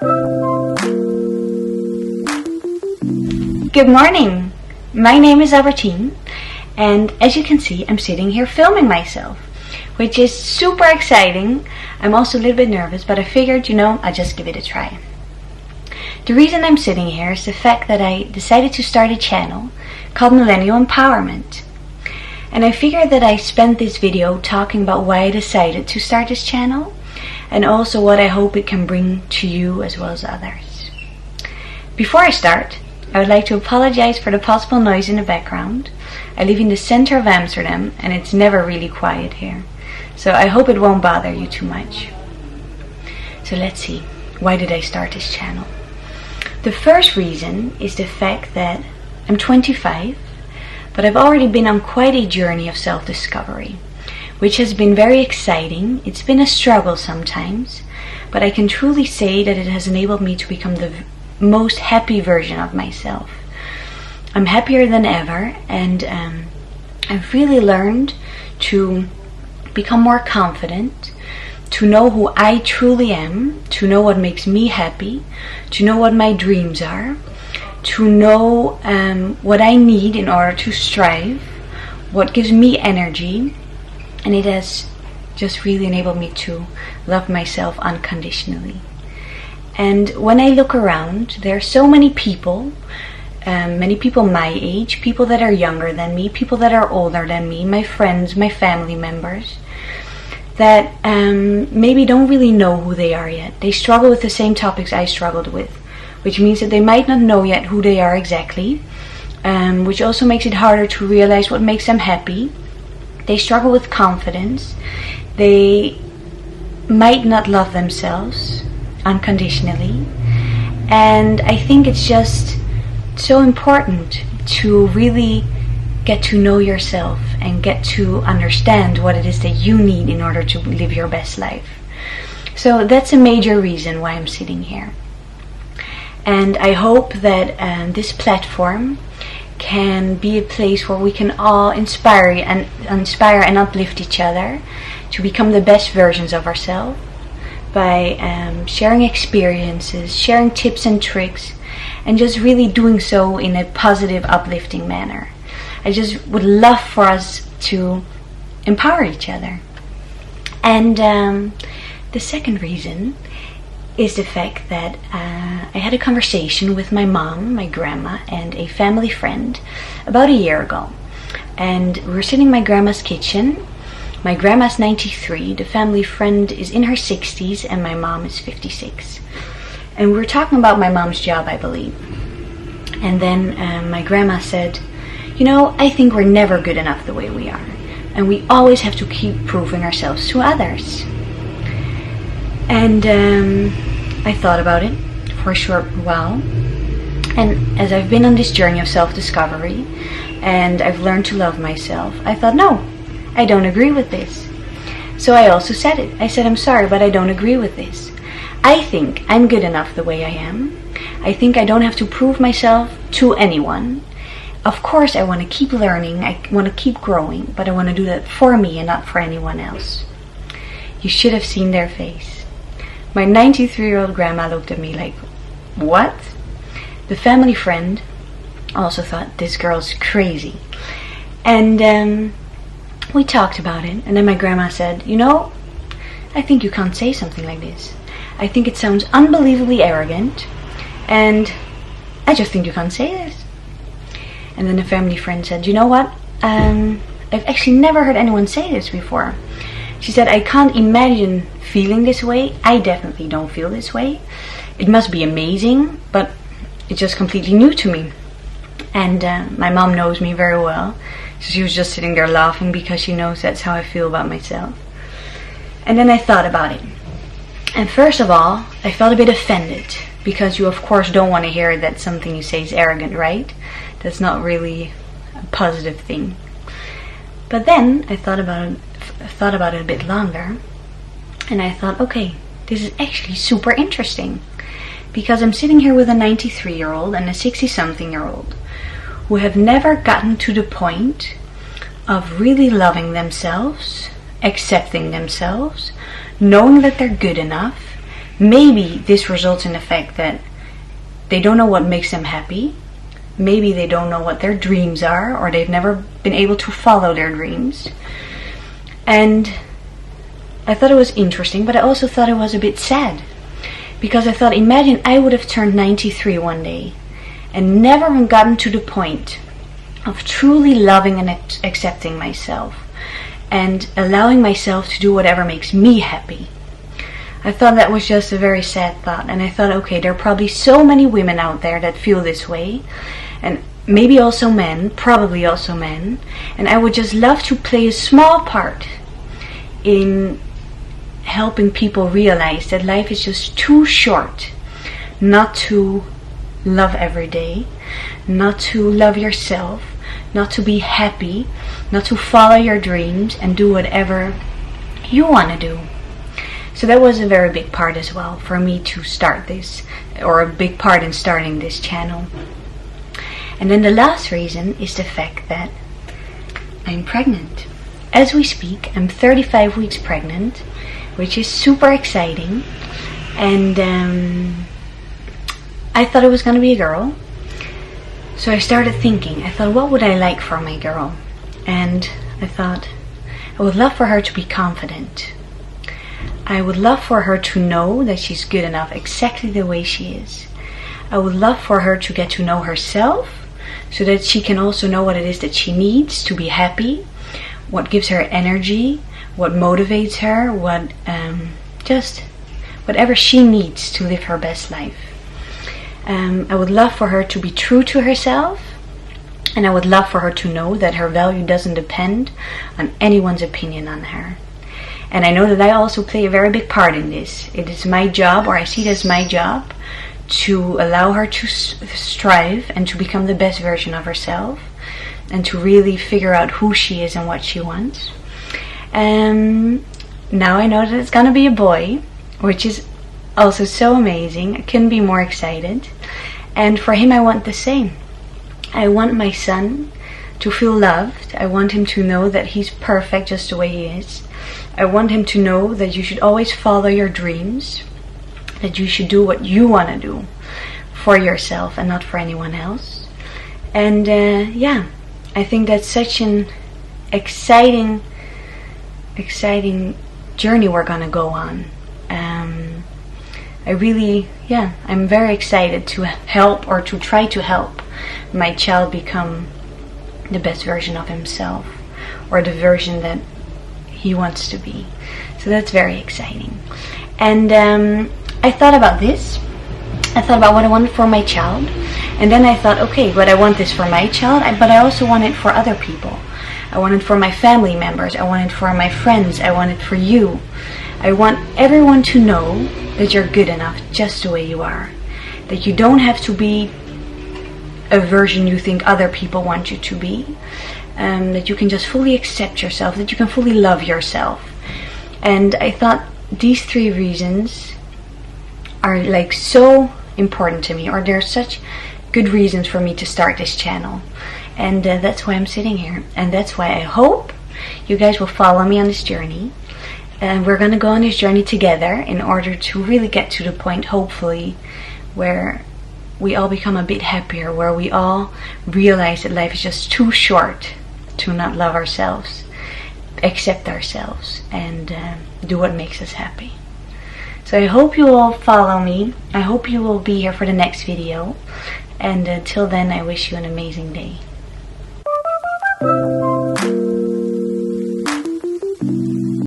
Good morning! My name is Albertine, and as you can see, I'm sitting here filming myself, which is super exciting. I'm also a little bit nervous, but I figured, I'd just give it a try. The reason I'm sitting here is the fact that I decided to start a channel called Millennial Empowerment. And I figured that I spent this video talking about why I decided to start this channel, and also what I hope it can bring to you as well as others. Before I start, I would like to apologize for the possible noise in the background. I live in the center of Amsterdam and it's never really quiet here. So I hope it won't bother you too much. So let's see, why did I start this channel? The first reason is the fact that I'm 25, but I've already been on quite a journey of self-discovery, which has been very exciting. It's been a struggle sometimes, but I can truly say that it has enabled me to become the most happy version of myself. I'm happier than ever, and I've really learned to become more confident, to know who I truly am, to know what makes me happy, to know what my dreams are, to know what I need in order to strive, what gives me energy, and it has just really enabled me to love myself unconditionally. And when I look around, there are so many people my age, people that are younger than me, people that are older than me, my friends, my family members, that maybe don't really know who they are yet. They struggle with the same topics I struggled with, which means that they might not know yet who they are exactly, which also makes it harder to realize what makes them happy. They struggle with confidence. They might not love themselves unconditionally, and I think it's just so important to really get to know yourself and get to understand what it is that you need in order to live your best life. So that's a major reason why I'm sitting here, and I hope that this platform can be a place where we can all inspire and uplift each other to become the best versions of ourselves, by sharing experiences, sharing tips and tricks, and just really doing so in a positive, uplifting manner. I just would love for us to empower each other. And the second reason is the fact that I had a conversation with my mom, my grandma, and a family friend about a year ago. And we were sitting in my grandma's kitchen. My grandma's 93, the family friend is in her 60s, and my mom is 56. And we were talking about my mom's job, I believe. And then my grandma said, I think we're never good enough the way we are. And we always have to keep proving ourselves to others. And I thought about it for a short while. And as I've been on this journey of self-discovery, and I've learned to love myself, I thought, no, I don't agree with this. So I also said it. I said, I'm sorry, but I don't agree with this. I think I'm good enough the way I am. I think I don't have to prove myself to anyone. Of course, I want to keep learning. I want to keep growing, but I want to do that for me and not for anyone else. You should have seen their face. My 93-year-old grandma looked at me like, what? The family friend also thought, this girl's crazy. And we talked about it, and then my grandma said, I think you can't say something like this. I think it sounds unbelievably arrogant, and I just think you can't say this. And then the family friend said, you know what? I've actually never heard anyone say this before. She said, I can't imagine feeling this way. I definitely don't feel this way. It must be amazing, but it's just completely new to me. And my mom knows me very well. So she was just sitting there laughing because she knows that's how I feel about myself. And then I thought about it. And first of all, I felt a bit offended, because you of course don't want to hear that something you say is arrogant, right? That's not really a positive thing. But then I thought about it a bit longer, and I thought, okay, this is actually super interesting, because I'm sitting here with a 93-year-old and a 60-something-year-old who have never gotten to the point of really loving themselves, accepting themselves, knowing that they're good enough, maybe this results in the fact that they don't know what makes them happy. Maybe they don't know what their dreams are, or they've never been able to follow their dreams. And I thought it was interesting, but I also thought it was a bit sad. Because I thought, imagine I would have turned 93 one day and never gotten to the point of truly loving and accepting myself and allowing myself to do whatever makes me happy. I thought that was just a very sad thought, and I thought, okay, there are probably so many women out there that feel this way, and maybe also men, probably also men, and I would just love to play a small part in helping people realize that life is just too short not to love every day, not to love yourself, not to be happy, not to follow your dreams and do whatever you want to do. So that was a very big part as well for me to start this, or a big part in starting this channel. And then the last reason is the fact that I'm pregnant. As we speak, I'm 35 weeks pregnant, which is super exciting. And I thought it was going to be a girl. So I started thinking, I thought, what would I like for my girl? And I thought, I would love for her to be confident. I would love for her to know that she's good enough exactly the way she is. I would love for her to get to know herself, so that she can also know what it is that she needs to be happy, what gives her energy, what motivates her, what just whatever she needs to live her best life. I would love for her to be true to herself, and I would love for her to know that her value doesn't depend on anyone's opinion on her. And I know that I also play a very big part in this. It is my job, or I see it as my job, to allow her to strive and to become the best version of herself, and to really figure out who she is and what she wants. Now I know that it's gonna be a boy, which is also so amazing. I couldn't be more excited. And for him, I want the same. I want my son to feel loved. I want him to know that he's perfect just the way he is. I want him to know that you should always follow your dreams, that you should do what you want to do for yourself and not for anyone else. And yeah, I think that's such an exciting journey we're gonna go on. I'm very excited to help, or to try to help my child become the best version of himself, or the version that he wants to be. So that's very exciting. And I thought about this. I thought about what I wanted for my child, and then I thought, okay, but I want this for my child, but I also want it for other people. I want it for my family members. I want it for my friends. I want it for you. I want everyone to know that you're good enough just the way you are. That you don't have to be a version you think other people want you to be. That you can just fully accept yourself. That you can fully love yourself. And I thought these 3 reasons are like so important to me, or they're such good reasons for me to start this channel. And that's why I'm sitting here. And that's why I hope you guys will follow me on this journey. And we're going to go on this journey together in order to really get to the point, hopefully, where we all become a bit happier, where we all realize that life is just too short to not love ourselves, accept ourselves, and do what makes us happy. So I hope you will follow me. I hope you will be here for the next video. And until then, I wish you an amazing day.